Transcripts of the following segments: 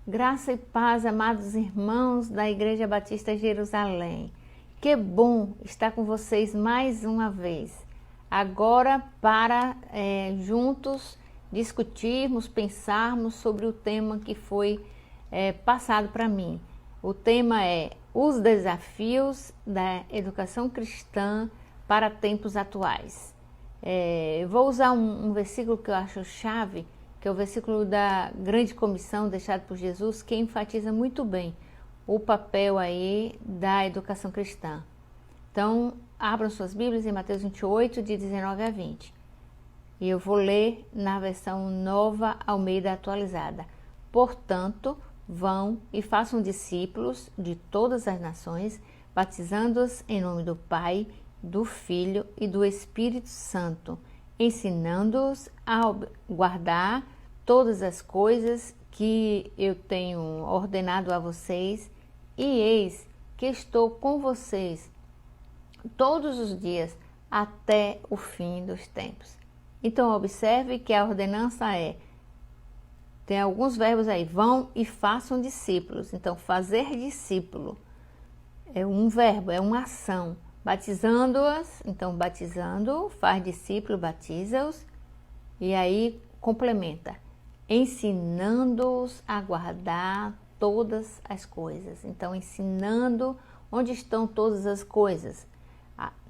Graça e paz, amados irmãos da Igreja Batista Jerusalém. Que bom estar com vocês mais uma vez. Agora para juntos discutirmos, pensarmos sobre o tema que foi passado para mim. O tema é os desafios da educação cristã para tempos atuais. Eu vou usar um versículo que eu acho chave, que é o versículo da grande comissão deixado por Jesus, que enfatiza muito bem o papel aí da educação cristã. Então, abram suas Bíblias em Mateus 28, de 19 a 20. E eu vou ler na versão Nova Almeida Atualizada. Portanto, vão e façam discípulos de todas as nações, batizando-os em nome do Pai, do Filho e do Espírito Santo, ensinando-os a guardar todas as coisas que eu tenho ordenado a vocês, e eis que estou com vocês todos os dias até o fim dos tempos. Então observe que a ordenança tem alguns verbos aí, vão e façam discípulos. Então fazer discípulo é um verbo, é uma ação. Batizando-as, então batizando, faz discípulo, batiza-os, e aí complementa, ensinando-os a guardar todas as coisas. Então ensinando onde estão todas as coisas,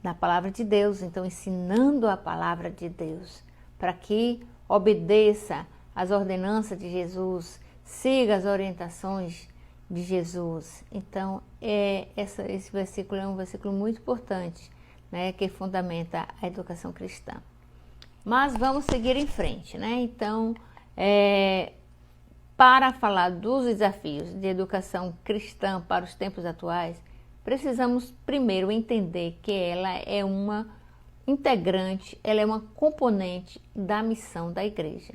na palavra de Deus. Então ensinando a palavra de Deus, para que obedeça às ordenanças de Jesus, siga as orientações de Jesus. Então esse versículo é um versículo muito importante, né, que fundamenta a educação cristã. Mas vamos seguir em frente, né? Então, para falar dos desafios de educação cristã para os tempos atuais, precisamos primeiro entender que ela é uma integrante, ela é uma componente da missão da igreja.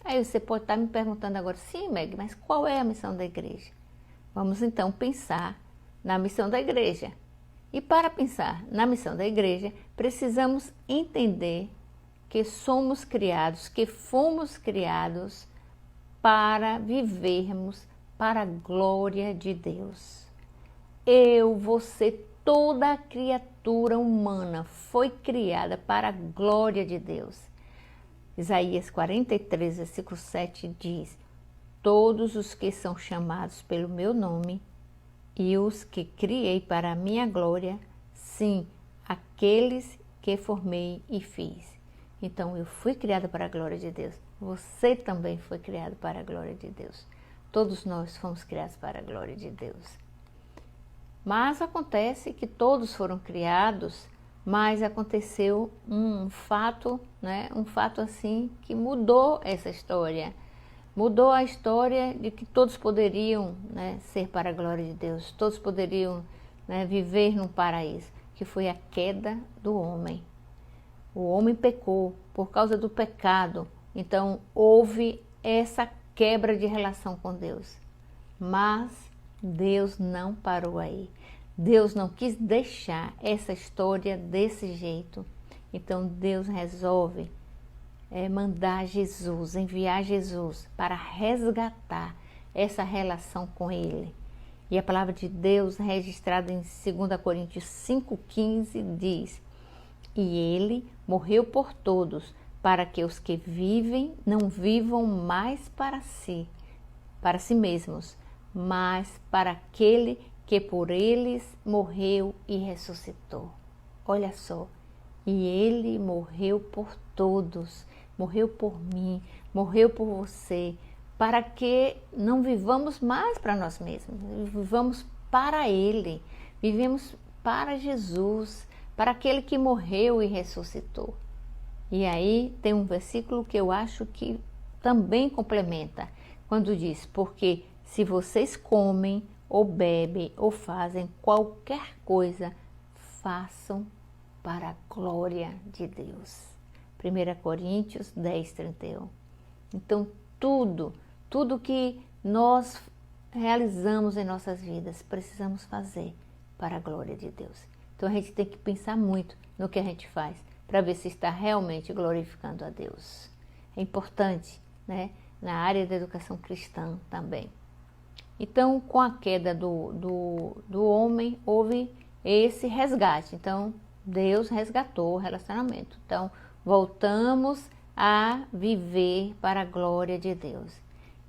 Aí você pode estar me perguntando agora, sim, Meg, mas qual é a missão da igreja? Vamos então pensar na missão da igreja. E para pensar na missão da igreja, precisamos entender que somos criados, que fomos criados para vivermos para a glória de Deus. Eu, você, toda a criatura humana foi criada para a glória de Deus. Isaías 43, versículo 7 diz: todos os que são chamados pelo meu nome e os que criei para a minha glória, sim, aqueles que formei e fiz. Então eu fui criada para a glória de Deus, você também foi criado para a glória de Deus. Todos nós fomos criados para a glória de Deus. Mas acontece que todos foram criados, mas aconteceu um fato, né? Um fato assim que mudou essa história. Mudou a história de que todos poderiam, né, ser para a glória de Deus, todos poderiam, né, viver num paraíso, que foi a queda do homem. O homem pecou por causa do pecado, então houve essa quebra de relação com Deus. Mas Deus não parou aí. Deus não quis deixar essa história desse jeito. Então Deus resolve mandar Jesus, enviar Jesus para resgatar essa relação com Ele. E a palavra de Deus, registrada em 2 Coríntios 5,15, diz: e Ele morreu por todos, para que os que vivem não vivam mais para si mesmos, mas para aquele que por eles morreu e ressuscitou. Olha só, e Ele morreu por todos, morreu por mim, morreu por você, para que não vivamos mais para nós mesmos, vivamos para Ele, vivemos para Jesus, para aquele que morreu e ressuscitou. E aí tem um versículo que eu acho que também complementa, quando diz: porque se vocês comem ou bebem ou fazem qualquer coisa, façam para a glória de Deus. 1 Coríntios 10, 31. Então tudo que nós realizamos em nossas vidas, precisamos fazer para a glória de Deus. Então a gente tem que pensar muito no que a gente faz, para ver se está realmente glorificando a Deus. É importante, né? Na área da educação cristã também. Então, com a queda do homem, houve esse resgate. Então, Deus resgatou o relacionamento. Então, voltamos a viver para a glória de Deus.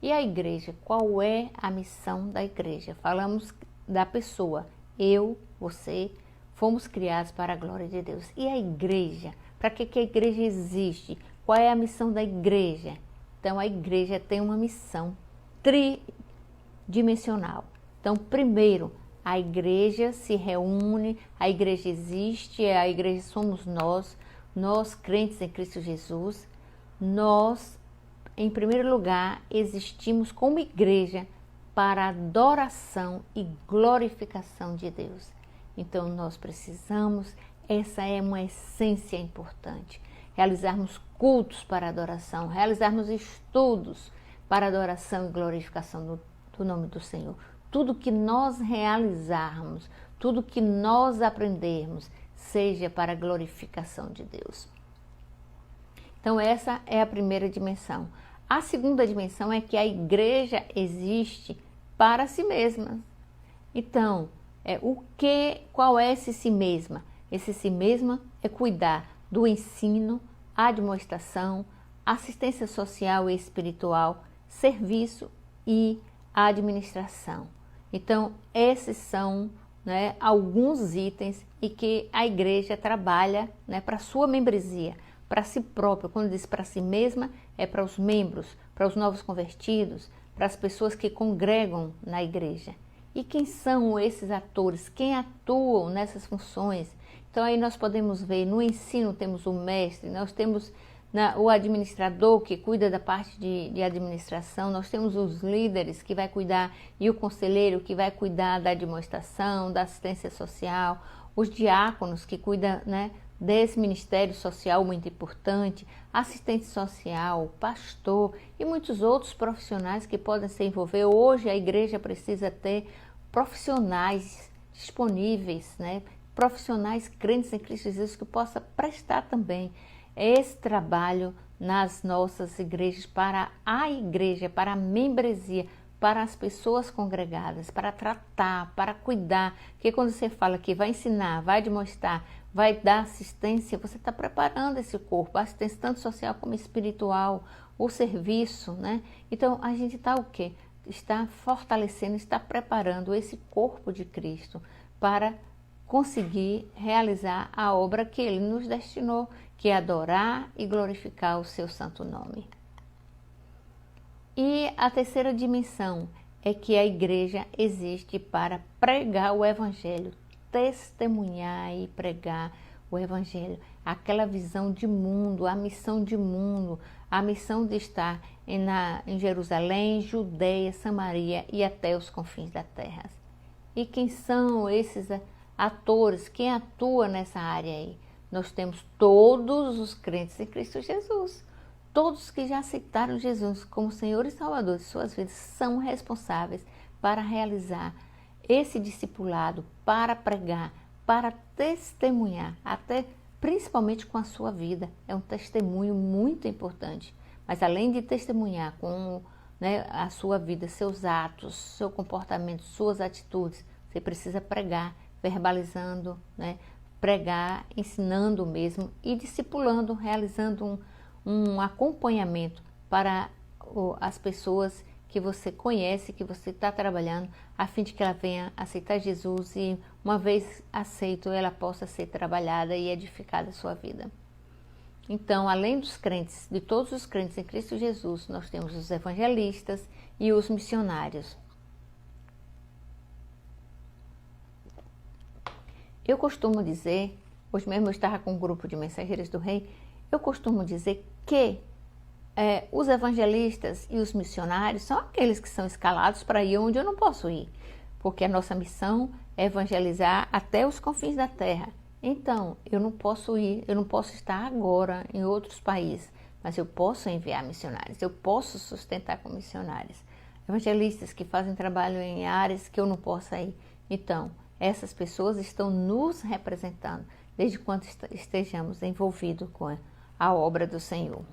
E a igreja? Qual é a missão da igreja? Falamos da pessoa. Eu, você, fomos criados para a glória de Deus. E a igreja? Para que a igreja existe? Qual é a missão da igreja? Então, a igreja tem uma missão tridimensional. Então, primeiro, a igreja se reúne, a igreja existe, a igreja somos nós crentes em Cristo Jesus. Nós, em primeiro lugar, existimos como igreja para adoração e glorificação de Deus. Então, nós precisamos, essa é uma essência importante, realizarmos cultos para adoração, realizarmos estudos para adoração e glorificação do nome do Senhor. Tudo que nós realizarmos, tudo que nós aprendermos, seja para a glorificação de Deus. Então, essa é a primeira dimensão. A segunda dimensão é que a igreja existe para si mesma. Então, qual é esse si mesma? Esse si mesma é cuidar do ensino, admoestação, assistência social e espiritual, serviço e administração. Então, esses são, né, alguns itens e que a igreja trabalha, né, para a sua membresia, para si própria. Quando diz para si mesma, é para os membros, para os novos convertidos, para as pessoas que congregam na igreja. E quem são esses atores? Quem atuam nessas funções? Então, aí nós podemos ver, no ensino temos o mestre, nós temos o administrador que cuida da parte de administração, nós temos os líderes que vai cuidar e o conselheiro que vai cuidar da administração, da assistência social, os diáconos que cuidam, né, desse ministério social muito importante, assistente social, pastor e muitos outros profissionais que podem se envolver. Hoje a igreja precisa ter profissionais disponíveis, né, profissionais crentes em Cristo Jesus que possa prestar também esse trabalho nas nossas igrejas, para a igreja, para a membresia, para as pessoas congregadas, para tratar, para cuidar. Porque quando você fala que vai ensinar, vai demonstrar, vai dar assistência, você está preparando esse corpo, a assistência tanto social como espiritual, o serviço, né? Então, a gente está o quê? Está fortalecendo, está preparando esse corpo de Cristo para conseguir realizar a obra que Ele nos destinou, que é adorar e glorificar o seu santo nome. E a terceira dimensão é que a igreja existe para pregar o evangelho, testemunhar e pregar o evangelho, aquela visão de mundo, a missão de mundo, a missão de estar em Jerusalém, Judeia, Samaria e até os confins da terra. E quem são esses atores, quem atua nessa área aí? Nós temos todos os crentes em Cristo Jesus. Todos que já aceitaram Jesus como Senhor e Salvador de suas vidas são responsáveis para realizar esse discipulado, para pregar, para testemunhar, até principalmente com a sua vida. É um testemunho muito importante. Mas além de testemunhar com, né, a sua vida, seus atos, seu comportamento, suas atitudes, você precisa pregar, verbalizando, né, pregar, ensinando mesmo e discipulando, realizando um acompanhamento para as pessoas que você conhece, que você está trabalhando, a fim de que ela venha aceitar Jesus e, uma vez aceito, ela possa ser trabalhada e edificada a sua vida. Então, além dos crentes, de todos os crentes em Cristo Jesus, nós temos os evangelistas e os missionários. Eu costumo dizer, hoje mesmo eu estava com um grupo de mensageiros do rei, eu costumo dizer que os evangelistas e os missionários são aqueles que são escalados para ir onde eu não posso ir, porque a nossa missão é evangelizar até os confins da terra. Então, eu não posso ir, eu não posso estar agora em outros países, mas eu posso enviar missionários, eu posso sustentar com missionários. Evangelistas que fazem trabalho em áreas que eu não possa ir. Então, essas pessoas estão nos representando desde quando estejamos envolvidos com a obra do Senhor.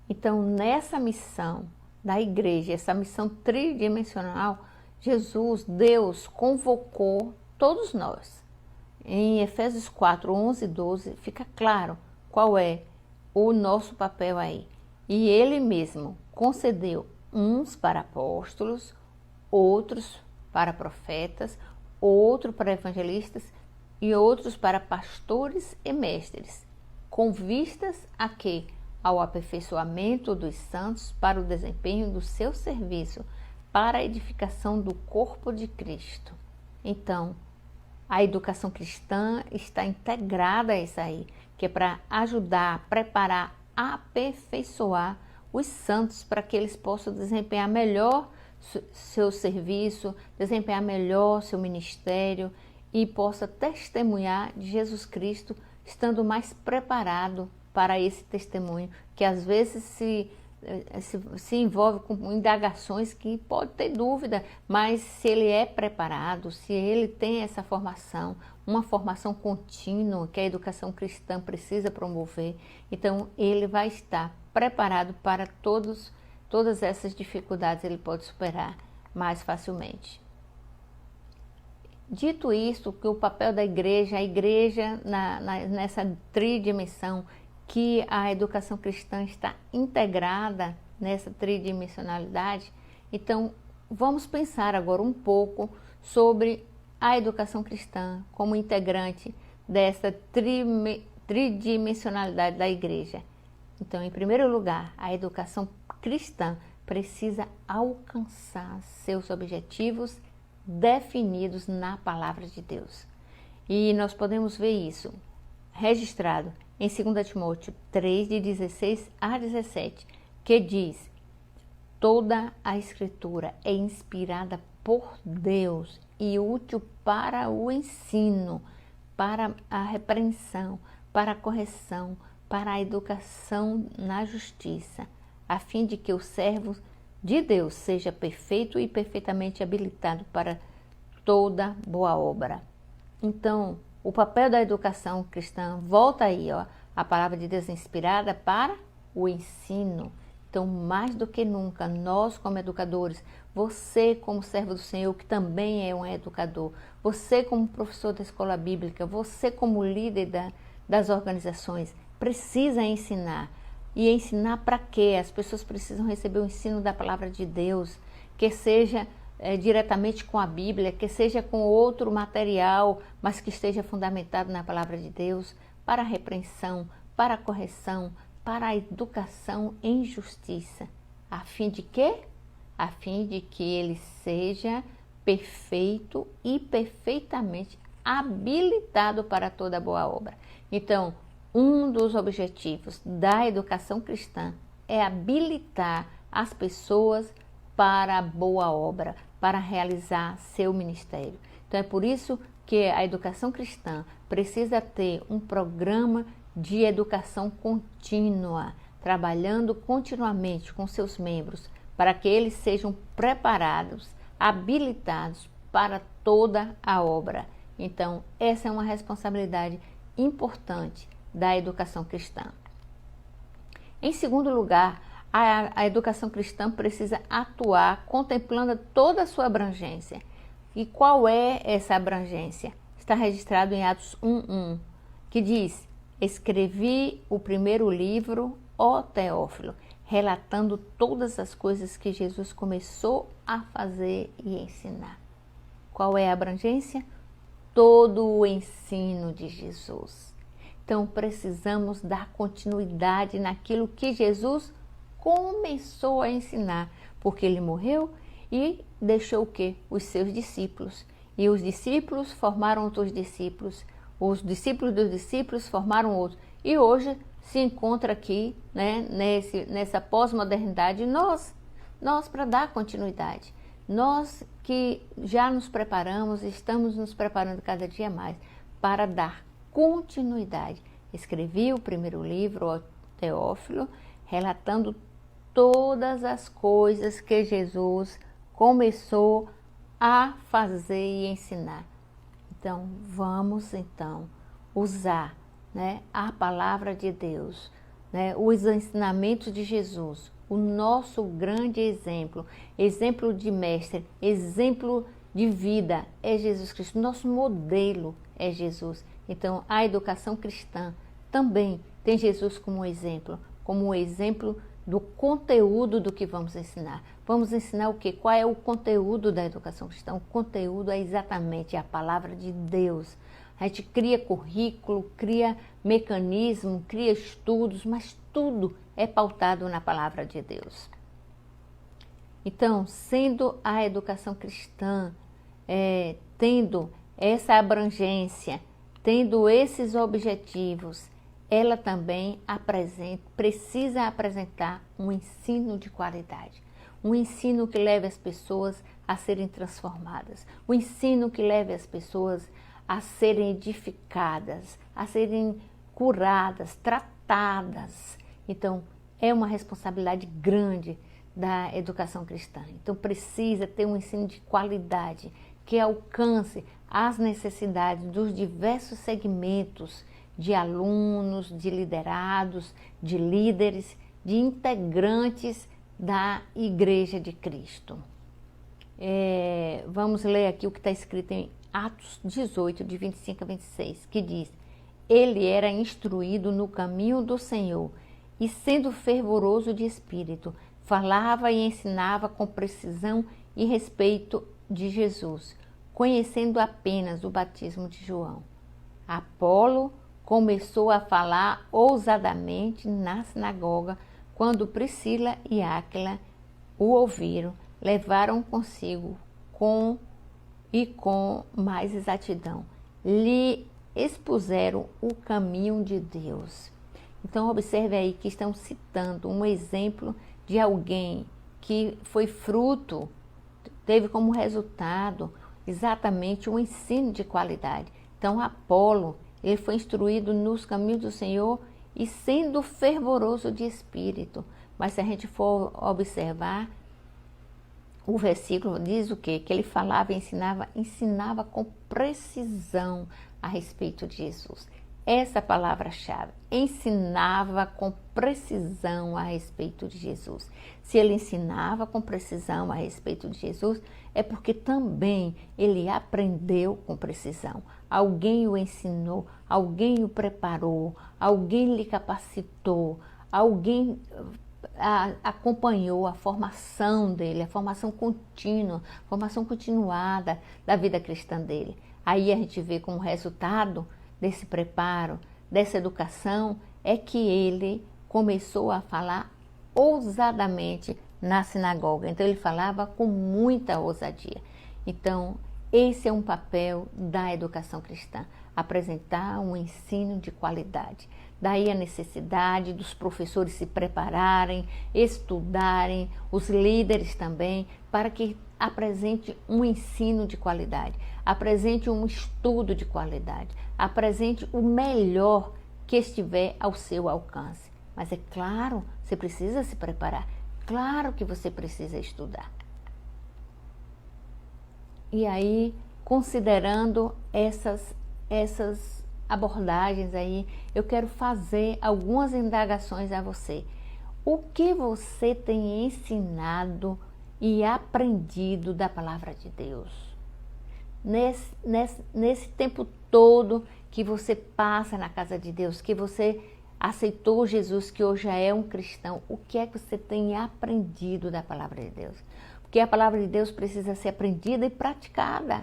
Então, nessa missão, da igreja, essa missão tridimensional, Jesus, Deus, convocou todos nós. Em Efésios 4, 11 e 12, fica claro qual é o nosso papel aí. E ele mesmo concedeu uns para apóstolos, outros para profetas, outros para evangelistas e outros para pastores e mestres, com vistas a quê? Ao aperfeiçoamento dos santos para o desempenho do seu serviço, para a edificação do corpo de Cristo. Então, a educação cristã está integrada a isso aí, que é para ajudar, preparar, aperfeiçoar os santos para que eles possam desempenhar melhor seu serviço, desempenhar melhor seu ministério e possa testemunhar de Jesus Cristo, estando mais preparado para esse testemunho, que às vezes se envolve com indagações que pode ter dúvida, mas se ele é preparado, se ele tem essa formação, uma formação contínua que a educação cristã precisa promover, então ele vai estar preparado para todas essas dificuldades, ele pode superar mais facilmente. Dito isto, que o papel da igreja, a igreja nessa tridimensão, que a educação cristã está integrada nessa tridimensionalidade, então vamos pensar agora um pouco sobre a educação cristã como integrante dessa tridimensionalidade da igreja. Então, em primeiro lugar, a educação cristã precisa alcançar seus objetivos definidos na palavra de Deus. E nós podemos ver isso registrado em 2 Timóteo 3, de 16 a 17, que diz: toda a escritura é inspirada por Deus e útil para o ensino, para a repreensão, para a correção, para a educação na justiça, a fim de que o servo de Deus seja perfeito e perfeitamente habilitado para toda boa obra. Então, o papel da educação cristã, volta aí, ó, a palavra de Deus inspirada para o ensino. Então, mais do que nunca, nós como educadores, você como servo do Senhor, que também é um educador, você como professor da escola bíblica, você como líder das organizações, precisa ensinar. E ensinar para quê? As pessoas precisam receber o ensino da palavra de Deus, que seja diretamente com a Bíblia, que seja com outro material, mas que esteja fundamentado na palavra de Deus, para a repreensão, para a correção, para a educação em justiça. A fim de quê? A fim de que ele seja perfeito e perfeitamente habilitado para toda boa obra. Então, um dos objetivos da educação cristã é habilitar as pessoas para a boa obra, para realizar seu ministério. Então é por isso que a educação cristã precisa ter um programa de educação contínua, trabalhando continuamente com seus membros, para que eles sejam preparados, habilitados para toda a obra. Então, essa é uma responsabilidade importante da educação cristã. Em segundo lugar, a educação cristã precisa atuar contemplando toda a sua abrangência. E qual é essa abrangência? Está registrado em Atos 1:1, que diz: escrevi o primeiro livro, ó Teófilo, relatando todas as coisas que Jesus começou a fazer e ensinar. Qual é a abrangência? Todo o ensino de Jesus. Então, precisamos dar continuidade naquilo que Jesus começou a ensinar, porque ele morreu e deixou o quê? Os seus discípulos. E os discípulos formaram outros discípulos, os discípulos dos discípulos formaram outros. E hoje se encontra aqui, né, nessa pós-modernidade, nós para dar continuidade. Nós que já nos preparamos, estamos nos preparando cada dia mais para dar continuidade. Escrevi o primeiro livro, ó Teófilo, relatando todas as coisas que Jesus começou a fazer e ensinar. Então, vamos usar, né, a palavra de Deus, né, os ensinamentos de Jesus, o nosso grande exemplo, exemplo de mestre, exemplo de vida é Jesus Cristo, nosso modelo é Jesus. Então, a educação cristã também tem Jesus como um exemplo do conteúdo do que vamos ensinar. Vamos ensinar o quê? Qual é o conteúdo da educação cristã? O conteúdo é exatamente a palavra de Deus. A gente cria currículo, cria mecanismo, cria estudos, mas tudo é pautado na palavra de Deus. Então, sendo a educação cristã, tendo essa abrangência, tendo esses objetivos, ela também precisa apresentar um ensino de qualidade. Um ensino que leve as pessoas a serem transformadas. Um ensino que leve as pessoas a serem edificadas, a serem curadas, tratadas. Então, é uma responsabilidade grande da educação cristã. Então, precisa ter um ensino de qualidade que alcance as necessidades dos diversos segmentos de alunos, de liderados, de líderes, de integrantes da Igreja de Cristo. Vamos ler aqui o que está escrito em Atos 18, de 25 a 26, que diz: ele era instruído no caminho do Senhor e, sendo fervoroso de espírito, falava e ensinava com precisão e respeito de Jesus, conhecendo apenas o batismo de João. Apolo começou a falar ousadamente na sinagoga. Quando Priscila e Áquila o ouviram, levaram consigo com mais exatidão. Lhe expuseram o caminho de Deus. Então, observe aí que estão citando um exemplo de alguém que foi fruto, teve como resultado exatamente um ensino de qualidade. Então, Apolo, ele foi instruído nos caminhos do Senhor e sendo fervoroso de espírito. Mas se a gente for observar, o versículo diz o quê? Que ele falava e ensinava com precisão a respeito de Jesus. Essa palavra-chave, ensinava com precisão a respeito de Jesus. Se ele ensinava com precisão a respeito de Jesus, é porque também ele aprendeu com precisão. Alguém o ensinou, alguém o preparou, alguém lhe capacitou, alguém acompanhou a formação dele, a formação contínua, formação continuada da vida cristã dele. Aí a gente vê como resultado desse preparo, dessa educação, é que ele começou a falar ousadamente na sinagoga. Então ele falava com muita ousadia. Então, esse é um papel da educação cristã, apresentar um ensino de qualidade. Daí a necessidade dos professores se prepararem, estudarem, os líderes também, para que apresente um ensino de qualidade, apresente um estudo de qualidade, apresente o melhor que estiver ao seu alcance. Mas é claro, você precisa se preparar, claro que você precisa estudar. E aí, considerando essas abordagens aí, eu quero fazer algumas indagações a você. O que você tem ensinado e aprendido da palavra de Deus? Nesse tempo todo que você passa na casa de Deus, que você aceitou Jesus, que hoje já é um cristão, o que é que você tem aprendido da palavra de Deus? Porque a palavra de Deus precisa ser aprendida e praticada.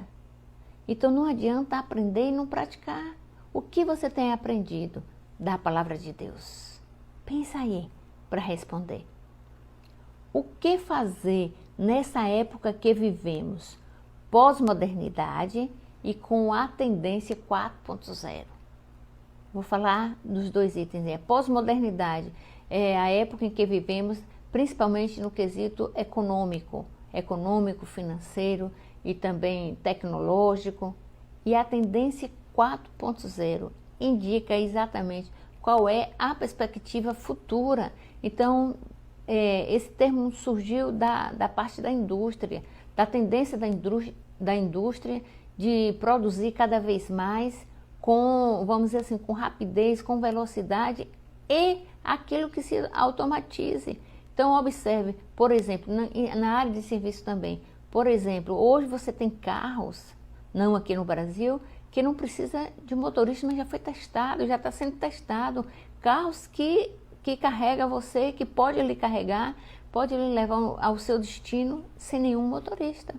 Então não adianta aprender e não praticar. O que você tem aprendido da palavra de Deus? Pensa aí para responder. O que fazer nessa época que vivemos? Pós-modernidade e com a tendência 4.0. Vou falar dos dois itens. Pós-modernidade é a época em que vivemos, principalmente no quesito econômico, financeiro e também tecnológico. E a tendência 4.0 indica exatamente qual é a perspectiva futura. Então, esse termo surgiu da parte da indústria, da tendência da indústria de produzir cada vez mais com, vamos dizer assim, com rapidez, com velocidade e aquilo que se automatize. Então, observe, por exemplo, na área de serviço também. Por exemplo, hoje você tem carros, não aqui no Brasil, que não precisa de motorista, mas já foi testado, já está sendo testado. Carros que carregam você, que pode lhe carregar, pode lhe levar ao seu destino sem nenhum motorista.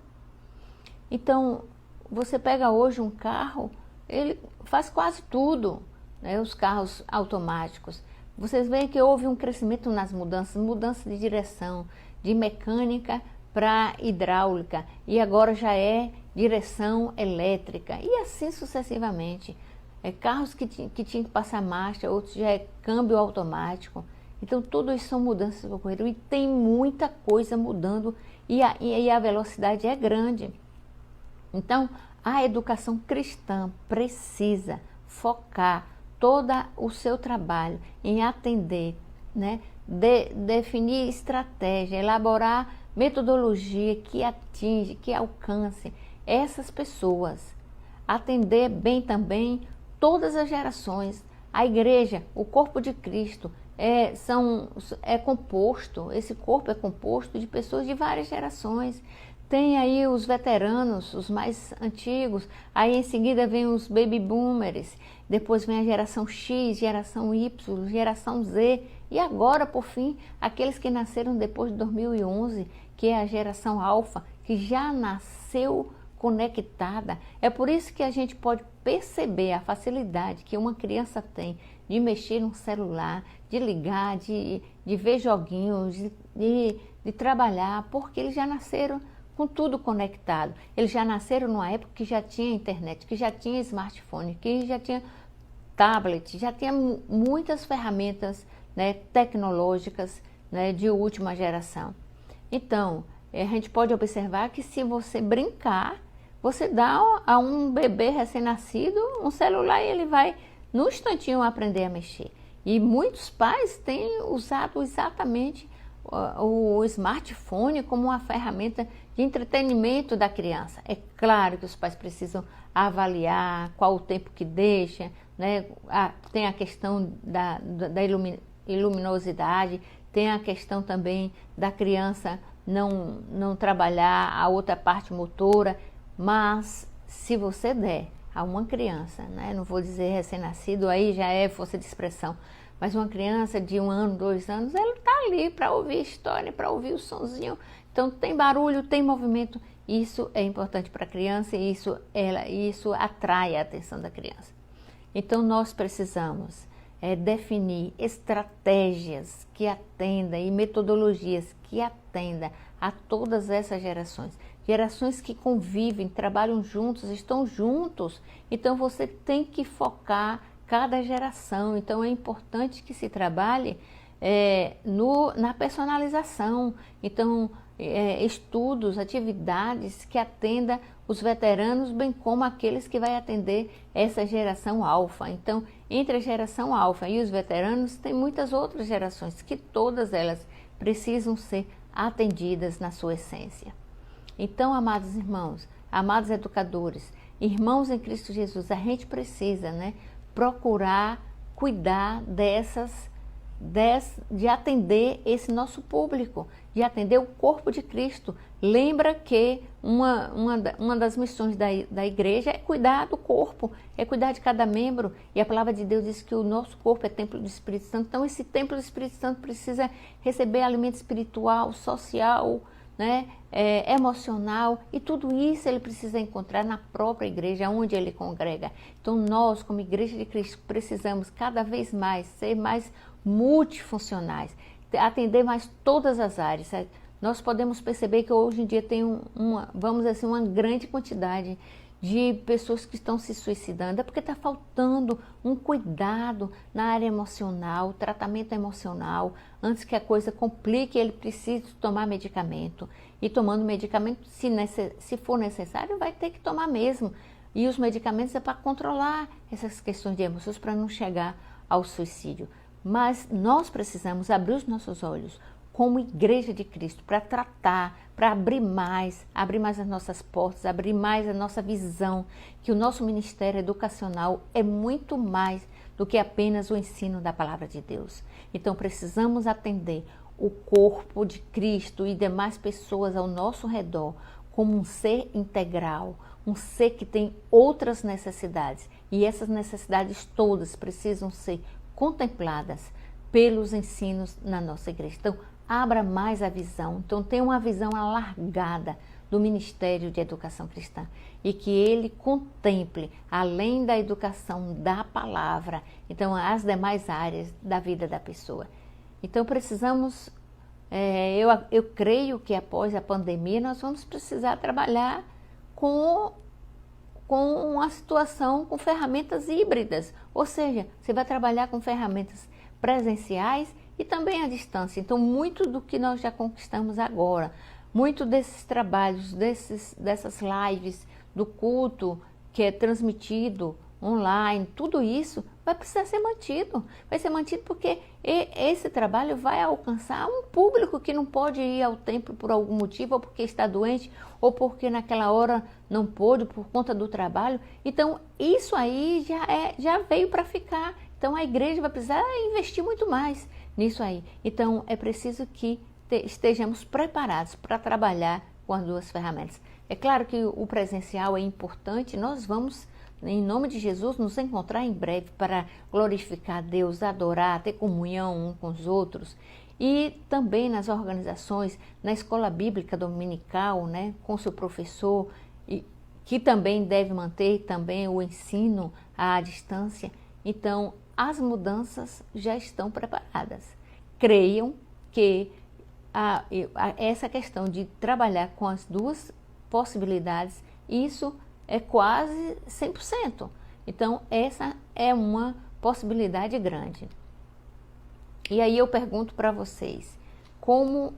Então, você pega hoje um carro, ele faz quase tudo, né? Os carros automáticos. Vocês veem que houve um crescimento nas mudança de direção, de mecânica para hidráulica, e agora já é direção elétrica, e assim sucessivamente. Carros que tinham que passar marcha, outros já é câmbio automático. Então, tudo isso são mudanças que ocorreram, e tem muita coisa mudando, e a velocidade é grande. Então, a educação cristã precisa focar todo o seu trabalho em atender, né? Definir estratégia, elaborar metodologia que atinge, que alcance essas pessoas. Atender bem também todas as gerações. A igreja, o corpo de Cristo, composto, esse corpo é composto de pessoas de várias gerações. Tem aí os veteranos, os mais antigos, aí em seguida vem os baby boomers, depois vem a geração X, geração Y, geração Z, e agora, por fim, aqueles que nasceram depois de 2011, que é a geração Alfa, que já nasceu conectada. É por isso que a gente pode perceber a facilidade que uma criança tem de mexer no celular, de ligar, de ver joguinhos, de trabalhar, porque eles já nasceram com tudo conectado. Eles já nasceram numa época que já tinha internet, que já tinha smartphone, que já tinha tablet, já tinha muitas ferramentas, né, tecnológicas, né, de última geração. Então, a gente pode observar que se você brincar, você dá a um bebê recém-nascido um celular e ele vai, no instantinho, aprender a mexer. E muitos pais têm usado exatamente o smartphone como uma ferramenta de entretenimento da criança. É claro que os pais precisam avaliar qual o tempo que deixa, né? Tem a questão da luminosidade, tem a questão também da criança não trabalhar a outra parte motora, mas se você der a uma criança, né? Não vou dizer recém-nascido, aí já é força de expressão, mas uma criança de 1 ano, 2 anos, ela está ali para ouvir história, para ouvir o sonzinho. Então tem barulho, tem movimento. Isso é importante para a criança e isso atrai a atenção da criança. Então nós precisamos definir estratégias que atendam e metodologias que atendam a todas essas gerações. Gerações que convivem, trabalham juntos, estão juntos. Então você tem que focar cada geração. Então é importante que se trabalhe na personalização. Então estudos, atividades que atendam os veteranos, bem como aqueles que vai atender essa geração alfa. Então, entre a geração alfa e os veteranos, tem muitas outras gerações que todas elas precisam ser atendidas na sua essência. Então, amados irmãos, amados educadores, irmãos em Cristo Jesus, a gente precisa, né, procurar cuidar de atender esse nosso público, de atender o corpo de Cristo. Lembra que uma das missões da igreja é cuidar do corpo, é cuidar de cada membro, e a palavra de Deus diz que o nosso corpo é templo do Espírito Santo. Então esse templo do Espírito Santo precisa receber alimento espiritual, social, né, emocional, e tudo isso ele precisa encontrar na própria igreja, onde ele congrega. Então nós, como igreja de Cristo, precisamos cada vez mais ser mais multifuncionais, atender mais todas as áreas. Nós podemos perceber que hoje em dia tem vamos dizer assim, uma grande quantidade de pessoas que estão se suicidando, é porque está faltando um cuidado na área emocional, tratamento emocional. Antes que a coisa complique, ele precisa tomar medicamento. E tomando medicamento, se for necessário, vai ter que tomar mesmo. E os medicamentos é para controlar essas questões de emoções, para não chegar ao suicídio. Mas nós precisamos abrir os nossos olhos como igreja de Cristo para tratar, para abrir mais as nossas portas, abrir mais a nossa visão, que o nosso ministério educacional é muito mais do que apenas o ensino da palavra de Deus. Então precisamos atender o corpo de Cristo e demais pessoas ao nosso redor como um ser integral, um ser que tem outras necessidades. E essas necessidades todas precisam ser contempladas pelos ensinos na nossa igreja. Então, abra mais a visão. Então, tenha uma visão alargada do Ministério de Educação Cristã e que ele contemple, além da educação da palavra, então as demais áreas da vida da pessoa. Então precisamos, eu creio que após a pandemia nós vamos precisar trabalhar com uma situação com ferramentas híbridas, ou seja, você vai trabalhar com ferramentas presenciais e também à distância. Então muito do que nós já conquistamos agora, muito desses trabalhos, dessas lives, do culto que é transmitido online, tudo isso vai precisar ser mantido. Vai ser mantido porque esse trabalho vai alcançar um público que não pode ir ao templo por algum motivo, ou porque está doente, ou porque naquela hora não pôde por conta do trabalho. Então isso aí já veio para ficar. Então a igreja vai precisar investir muito mais nisso aí. Então é preciso que estejamos preparados para trabalhar com as duas ferramentas. É claro que o presencial é importante, nós vamos, em nome de Jesus, nos encontrar em breve para glorificar a Deus, adorar, ter comunhão uns com os outros. E também nas organizações, na escola bíblica dominical, né, com seu professor, que também deve manter também o ensino à distância. Então, as mudanças já estão preparadas. Creiam que essa questão de trabalhar com as duas possibilidades, isso é quase 100%. Então, essa é uma possibilidade grande. E aí eu pergunto para vocês, como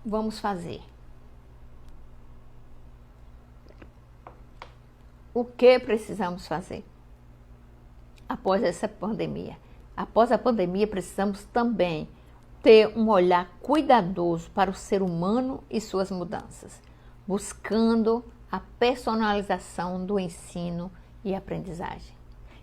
vamos fazer? O que precisamos fazer após essa pandemia? Após a pandemia, precisamos também ter um olhar cuidadoso para o ser humano e suas mudanças, buscando a personalização do ensino e aprendizagem.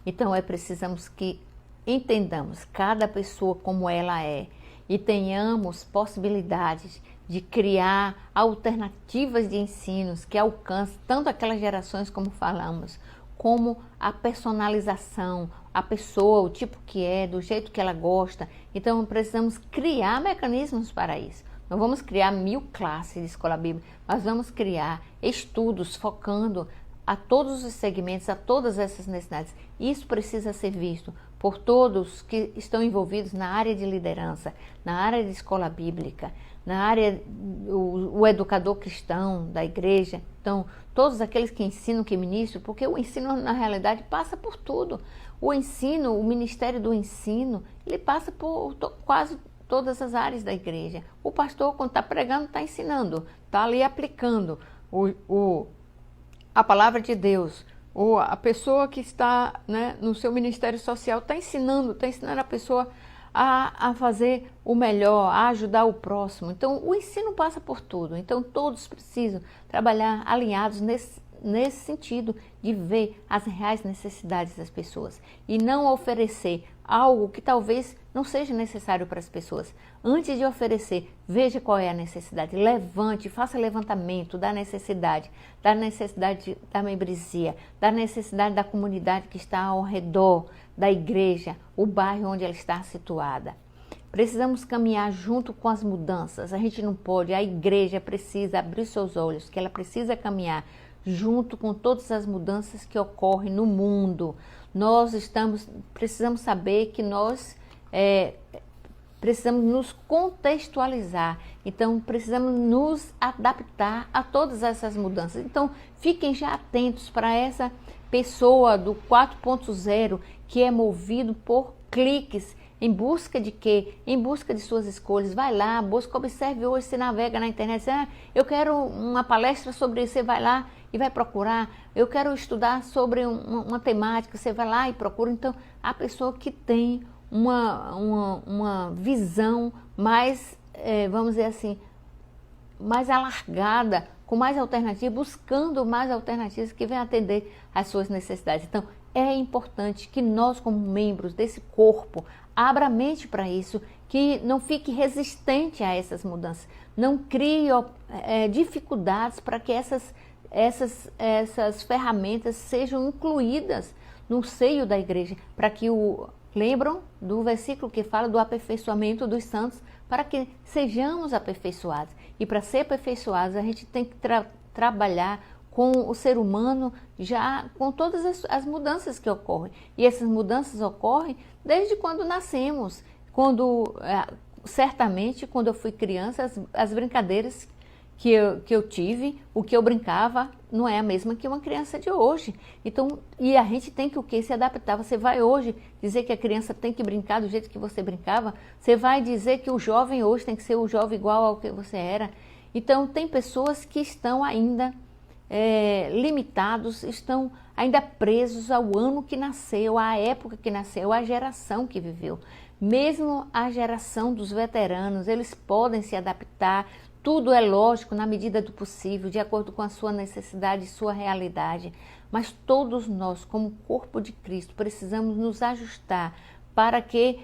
Então, precisamos que entendamos cada pessoa como ela é e tenhamos possibilidades de criar alternativas de ensinos que alcancem tanto aquelas gerações como falamos, como a personalização, a pessoa, o tipo que é, do jeito que ela gosta. Então precisamos criar mecanismos para isso. Não vamos criar 1000 classes de escola bíblica, mas vamos criar estudos focando a todos os segmentos, a todas essas necessidades. Isso precisa ser visto por todos que estão envolvidos na área de liderança, na área de escola bíblica, na área o educador cristão da igreja. Então, todos aqueles que ensinam, que ministram, porque o ensino na realidade passa por tudo. O ensino, o ministério do ensino, ele passa por quase todas as áreas da igreja. O pastor, quando está pregando, está ensinando, está ali aplicando a palavra de Deus. Ou a pessoa que está, né, no seu ministério social está ensinando a pessoa a fazer o melhor, a ajudar o próximo. Então, o ensino passa por tudo. Então, todos precisam trabalhar alinhados nesse sentido de ver as reais necessidades das pessoas e não oferecer algo que talvez não seja necessário para as pessoas. Antes de oferecer, veja qual é a necessidade, levante, faça levantamento da necessidade da membresia, da necessidade da comunidade que está ao redor da igreja, o bairro onde ela está situada. Precisamos caminhar junto com as mudanças. A gente não pode, a igreja precisa abrir seus olhos, que ela precisa caminhar junto com todas as mudanças que ocorrem no mundo. Precisamos saber que nós precisamos nos contextualizar. Então, precisamos nos adaptar a todas essas mudanças. Então, fiquem já atentos para essa pessoa do 4.0 que é movido por cliques. Em busca de quê? Em busca de suas escolhas. Vai lá, busca, observe hoje, você navega na internet, eu quero uma palestra sobre isso, você vai lá e vai procurar. Eu quero estudar sobre uma temática, você vai lá e procura. Então, a pessoa que tem uma visão mais, vamos dizer assim, mais alargada, com mais alternativas, buscando mais alternativas que venham atender às suas necessidades. Então, é importante que nós, como membros desse corpo, abra a mente para isso, que não fique resistente a essas mudanças, não crie dificuldades para que essas ferramentas sejam incluídas no seio da igreja, para que lembram do versículo que fala do aperfeiçoamento dos santos, para que sejamos aperfeiçoados. E para ser aperfeiçoados, a gente tem que trabalhar com o ser humano, já com todas as mudanças que ocorrem. E essas mudanças ocorrem desde quando nascemos, certamente, quando eu fui criança, as brincadeiras que eu tive, o que eu brincava, não é a mesma que uma criança de hoje. Então, e a gente tem que o quê? Se adaptar. Você vai hoje dizer que a criança tem que brincar do jeito que você brincava? Você vai dizer que o jovem hoje tem que ser o jovem igual ao que você era? Então, tem pessoas que estão ainda limitados, estão ainda presos ao ano que nasceu, à época que nasceu, à geração que viveu. Mesmo a geração dos veteranos, eles podem se adaptar. Tudo é lógico na medida do possível, de acordo com a sua necessidade e sua realidade. Mas todos nós, como corpo de Cristo, precisamos nos ajustar para que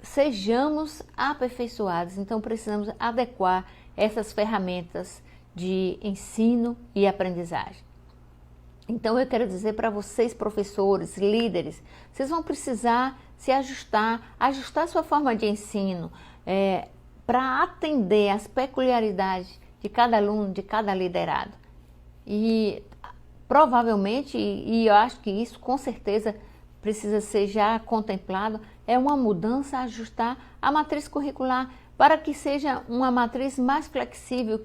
sejamos aperfeiçoados. Então precisamos adequar essas ferramentas de ensino e aprendizagem. Então eu quero dizer para vocês, professores, líderes, vocês vão precisar se ajustar sua forma de ensino, para atender às peculiaridades de cada aluno, de cada liderado. E provavelmente, e eu acho que isso com certeza precisa ser já contemplado, é uma mudança, ajustar a matriz curricular para que seja uma matriz mais flexível,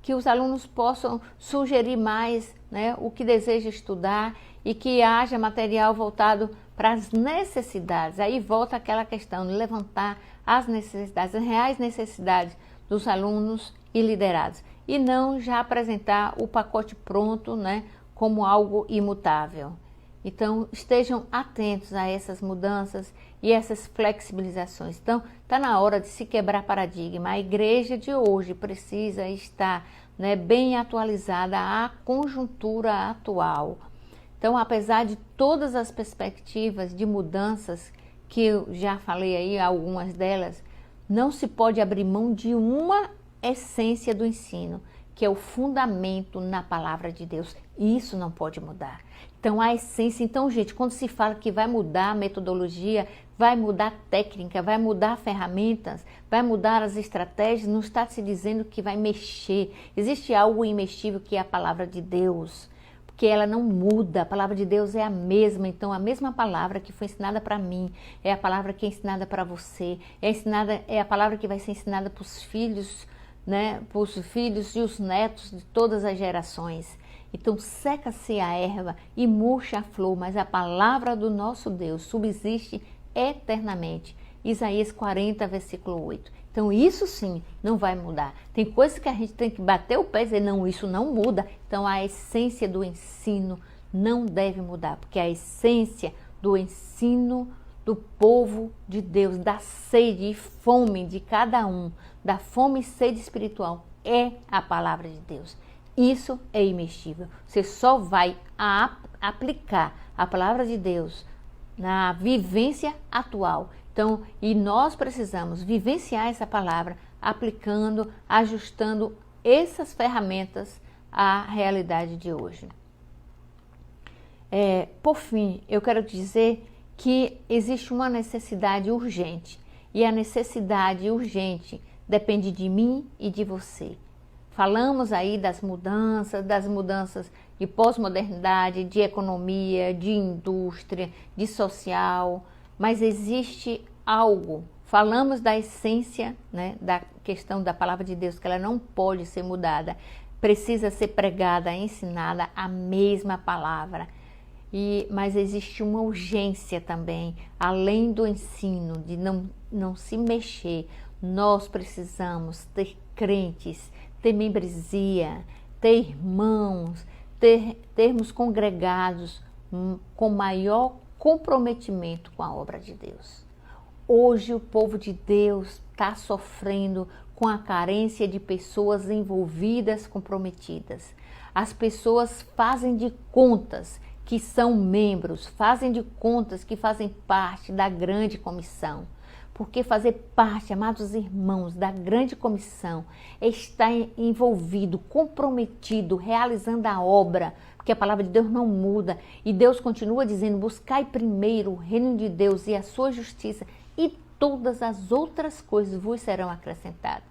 que os alunos possam sugerir mais, né, o que deseja estudar e que haja material voltado para as necessidades. Aí volta aquela questão de levantar as necessidades, as reais necessidades dos alunos e liderados. E não já apresentar o pacote pronto, né, como algo imutável. Então, estejam atentos a essas mudanças e essas flexibilizações. Então, está na hora de se quebrar paradigma. A igreja de hoje precisa estar, né, bem atualizada à conjuntura atual. Então, apesar de todas as perspectivas de mudanças, que eu já falei aí, algumas delas, não se pode abrir mão de uma essência do ensino, que é o fundamento na palavra de Deus. Isso não pode mudar. Então, a essência... Então, gente, quando se fala que vai mudar a metodologia, vai mudar a técnica, vai mudar ferramentas, vai mudar as estratégias, não está se dizendo que vai mexer. Existe algo imexível que é a palavra de Deus, porque ela não muda. A palavra de Deus é a mesma. Então, a mesma palavra que foi ensinada para mim é a palavra que é ensinada para você. É a palavra que vai ser ensinada para os filhos, né, para os filhos e os netos de todas as gerações. Então seca-se a erva e murcha a flor, mas a palavra do nosso Deus subsiste eternamente. Isaías 40, versículo 8. Então isso sim não vai mudar. Tem coisas que a gente tem que bater o pé e dizer, não, isso não muda. Então a essência do ensino não deve mudar, porque a essência do ensino do povo de Deus, da sede e fome de cada um, da fome e sede espiritual, é a palavra de Deus. Isso é imexível. Você só vai aplicar a palavra de Deus na vivência atual. Então, e nós precisamos vivenciar essa palavra, aplicando, ajustando essas ferramentas à realidade de hoje. Por fim, eu quero dizer que existe uma necessidade urgente. E a necessidade urgente depende de mim e de você. Falamos aí das mudanças de pós-modernidade, de economia, de indústria, de social, mas existe algo. Falamos da essência, né, da questão da palavra de Deus, que ela não pode ser mudada, precisa ser pregada, ensinada a mesma palavra. Mas existe uma urgência também, além do ensino, de não se mexer. Nós precisamos ter crentes, ter membresia, ter irmãos, termos congregados com maior comprometimento com a obra de Deus. Hoje o povo de Deus está sofrendo com a carência de pessoas envolvidas, comprometidas. As pessoas fazem de contas que são membros, fazem de contas que fazem parte da grande comissão. Porque fazer parte, amados irmãos, da grande comissão é estar envolvido, comprometido, realizando a obra, porque a palavra de Deus não muda. E Deus continua dizendo, buscai primeiro o reino de Deus e a sua justiça, e todas as outras coisas vos serão acrescentadas.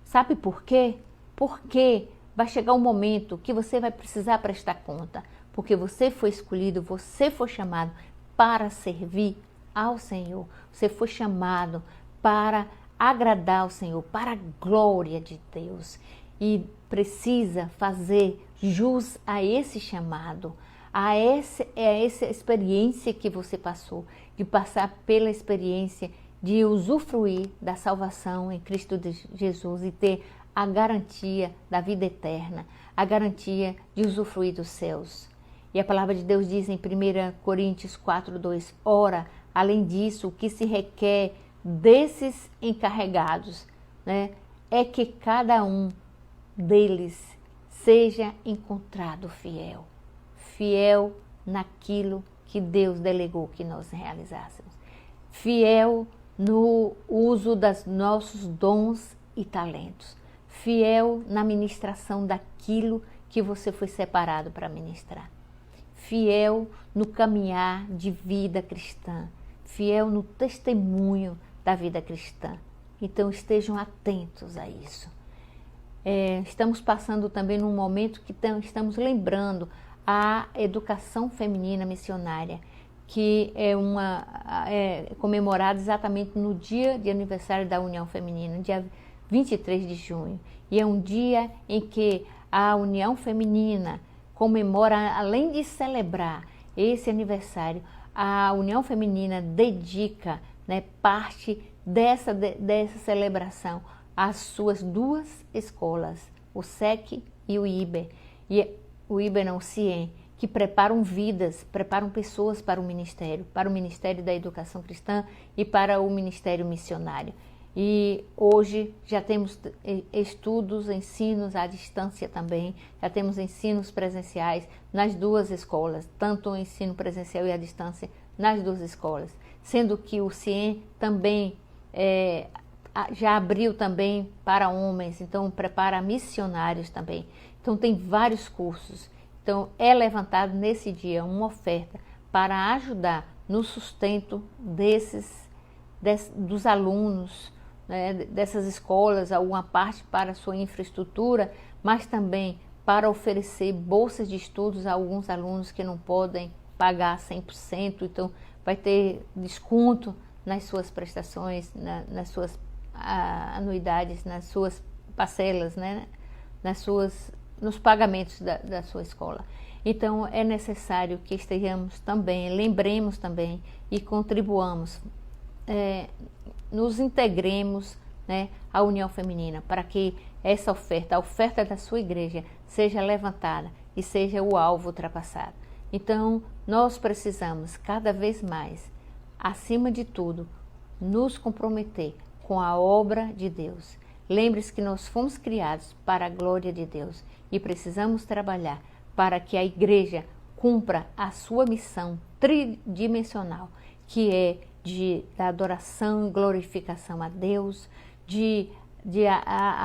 Sabe por quê? Porque vai chegar um momento que você vai precisar prestar conta, porque você foi escolhido, você foi chamado para servir ao Senhor. Você foi chamado para agradar ao Senhor, para a glória de Deus. E precisa fazer jus a esse chamado, a essa experiência que você passou, de passar pela experiência de usufruir da salvação em Cristo Jesus e ter a garantia da vida eterna, a garantia de usufruir dos céus. E a palavra de Deus diz em 1 Coríntios 4:2, ora, além disso, o que se requer desses encarregados, né, é que cada um deles seja encontrado fiel. Fiel naquilo que Deus delegou que nós realizássemos. Fiel no uso dos nossos dons e talentos. Fiel na ministração daquilo que você foi separado para ministrar. Fiel no caminhar de vida cristã. Fiel no testemunho da vida cristã. Então estejam atentos a isso. Estamos passando também num momento que estamos lembrando a educação feminina missionária, que é comemorada exatamente no dia de aniversário da União Feminina, dia 23 de junho. E é um dia em que a União Feminina comemora, além de celebrar esse aniversário, a União Feminina dedica, né, parte dessa celebração às suas duas escolas, o SEC e o IBER. E o IBER não, o CIEM, que preparam vidas, preparam pessoas para o Ministério da Educação Cristã e para o Ministério Missionário. E hoje já temos estudos, ensinos à distância também, já temos ensinos presenciais nas duas escolas, tanto o ensino presencial e à distância nas duas escolas, sendo que o CIEM também já abriu também para homens, então prepara missionários também. Então tem vários cursos. Então é levantado nesse dia uma oferta para ajudar no sustento dos alunos, né, dessas escolas, alguma parte para sua infraestrutura, mas também para oferecer bolsas de estudos a alguns alunos que não podem pagar 100%, então vai ter desconto nas suas prestações, nas suas anuidades, nas suas parcelas, né, nos pagamentos da sua escola. Então é necessário que estejamos também, lembremos também e contribuamos, nos integremos, né, à União Feminina, para que essa oferta, a oferta da sua igreja, seja levantada e seja o alvo ultrapassado. Então nós precisamos cada vez mais, acima de tudo, nos comprometer com a obra de Deus. Lembre-se que nós fomos criados para a glória de Deus e precisamos trabalhar para que a igreja cumpra a sua missão tridimensional, que é de adoração e glorificação a Deus, de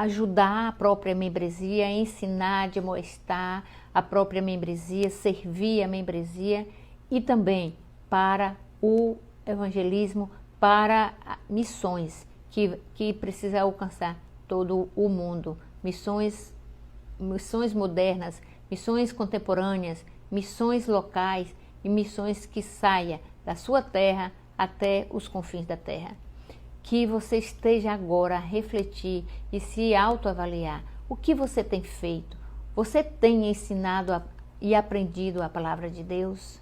ajudar a própria membresia, ensinar, admoestar a própria membresia, servir a membresia e também para o evangelismo, para missões que precisa alcançar todo o mundo, missões modernas, missões contemporâneas, missões locais e missões que saia da sua terra até os confins da terra. Que você esteja agora a refletir e se autoavaliar. O que você tem feito? Você tem ensinado e aprendido a palavra de Deus?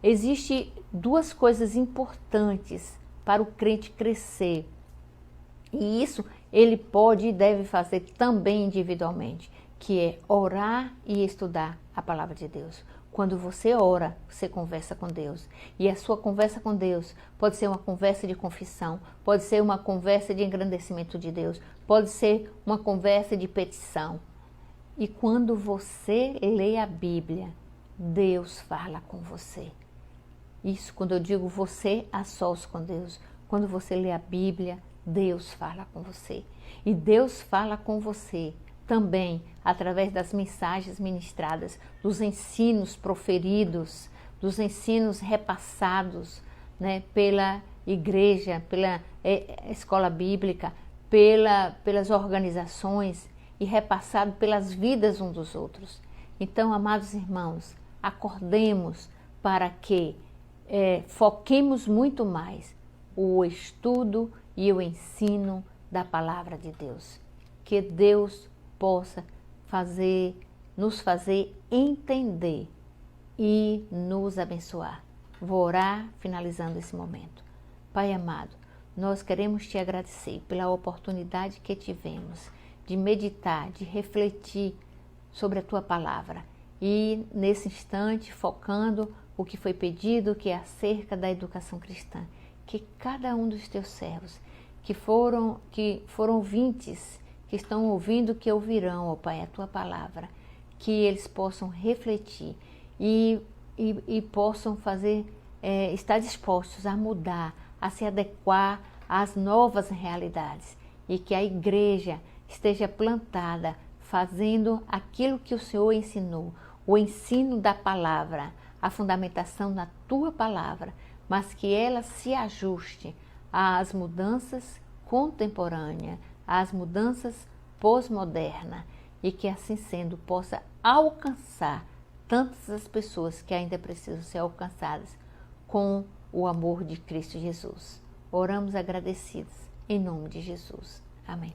Existem duas coisas importantes para o crente crescer. E isso ele pode e deve fazer também individualmente, que é orar e estudar a palavra de Deus. Quando você ora, você conversa com Deus. E a sua conversa com Deus pode ser uma conversa de confissão, pode ser uma conversa de engrandecimento de Deus, pode ser uma conversa de petição. E quando você lê a Bíblia, Deus fala com você. Isso quando eu digo você a sós com Deus. Quando você lê a Bíblia, Deus fala com você. E Deus fala com você também através das mensagens ministradas, dos ensinos proferidos, dos ensinos repassados, né, pela igreja, pela escola bíblica, pelas organizações e repassado pelas vidas uns dos outros. Então, amados irmãos, acordemos para que foquemos muito mais o estudo e o ensino da palavra de Deus. Que Deus possa nos fazer entender e nos abençoar. Vou orar finalizando esse momento. Pai amado, nós queremos te agradecer pela oportunidade que tivemos de meditar, de refletir sobre a tua palavra e nesse instante focando o que foi pedido, que é acerca da educação cristã. Que cada um dos teus servos que foram ouvintes, que estão ouvindo, que ouvirão, ó Pai, a tua palavra, que eles possam refletir e possam estar dispostos a mudar, a se adequar às novas realidades e que a igreja esteja plantada fazendo aquilo que o Senhor ensinou, o ensino da palavra, a fundamentação na tua palavra, mas que ela se ajuste às mudanças contemporâneas, às mudanças pós-modernas e que assim sendo possa alcançar tantas as pessoas que ainda precisam ser alcançadas com o amor de Cristo Jesus. Oramos agradecidos em nome de Jesus. Amém.